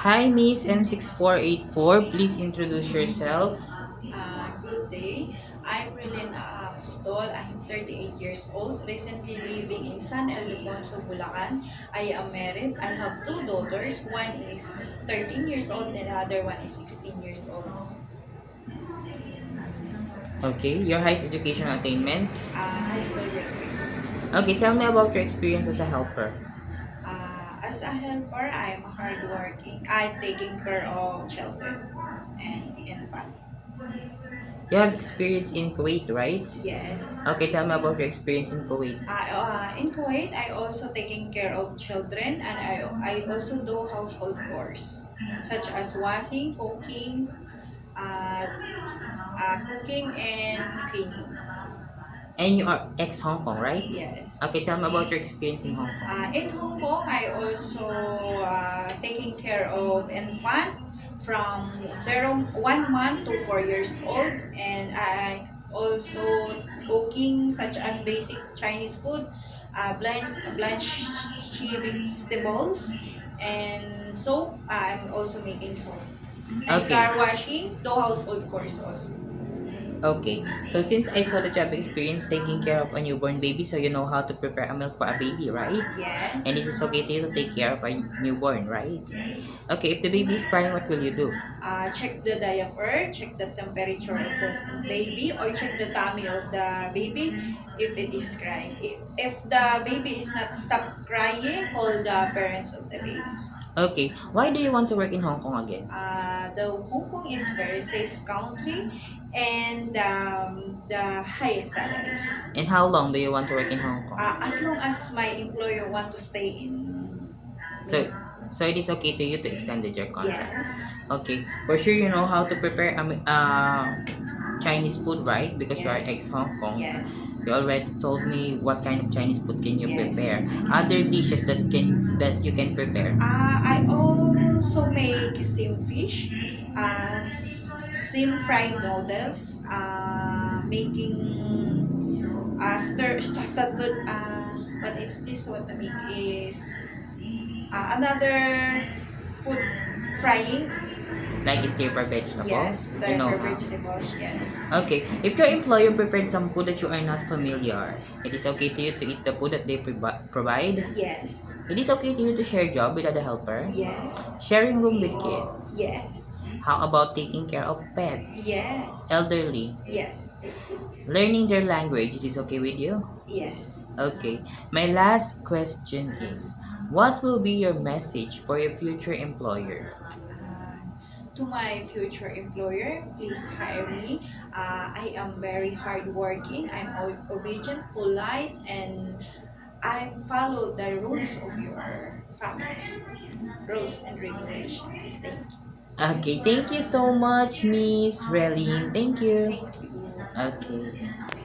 Hi, Miss M6484. Please introduce yourself. Good day. I'm Relena Apostol. I'm 38 years old, recently living in San Ildefonso, Bulacan. I am married. I have two daughters. One is 13 years old and the other one is 16 years old. Okay, your highest educational attainment. High school graduate. Okay, tell me about your experience as a helper. As a helper, I am hardworking. I'm taking care of children and infant. You have experience in Kuwait, right? Yes. Okay, tell me about your experience in Kuwait. In Kuwait, I also taking care of children and I also do household chores such as washing, uh, cooking and cleaning. And you are ex-Hong Kong, right? Yes. Okay, tell me about your experience in Hong Kong. In Hong Kong, I also taking care of infant from 1 month to 4 years old, and I also cooking such as basic Chinese food, blanch vegetables, and soap. I'm also making soap and Okay, car washing, do household chores also. okay. So since I saw that you have experience taking care of a newborn baby, so you know how to prepare a milk for a baby, right? Yes. And it is okay to you to take care of a newborn, right? Yes. Okay, if the baby is crying, what will you do? Check the diaper, check the temperature of the baby, or check the tummy of the baby if it is crying. If the baby is not stop crying, call the parents of the baby. Okay, why do you want to work in Hong Kong again? The Hong Kong is very safe country and the highest salary. And how long do you want to work in Hong Kong? As long as my employer want to stay So, so it is okay to you to extend your contract. yes, Okay, for sure you know how to prepare Chinese food, right? Because you are yes, ex Hong Kong. yes. You already told me what kind of Chinese food can you Yes. prepare. Other dishes that you can prepare. I also make steamed fish, steamed fried noodles, making what is this? What I make is another food frying. Like stir fry vegetable. Yes, You the know for how. vegetables. Yes. Okay, if your employer prepared some food that you are not familiar, it is okay to you to eat the food that they provide. Yes. It is okay to you to share job with other helper. Yes. Sharing room with kids. Yes. How about taking care of pets? Yes. Elderly. Yes. Learning their language, it is okay with you? Yes. Okay. My last question is, what will be your message for your future employer? To my future employer, please hire me. I am very hardworking. I'm obedient, polite, and I follow the rules of your family, rules and regulation. Thank you. Okay, thank you so much, Miss Relin. Thank you. Thank you. Okay.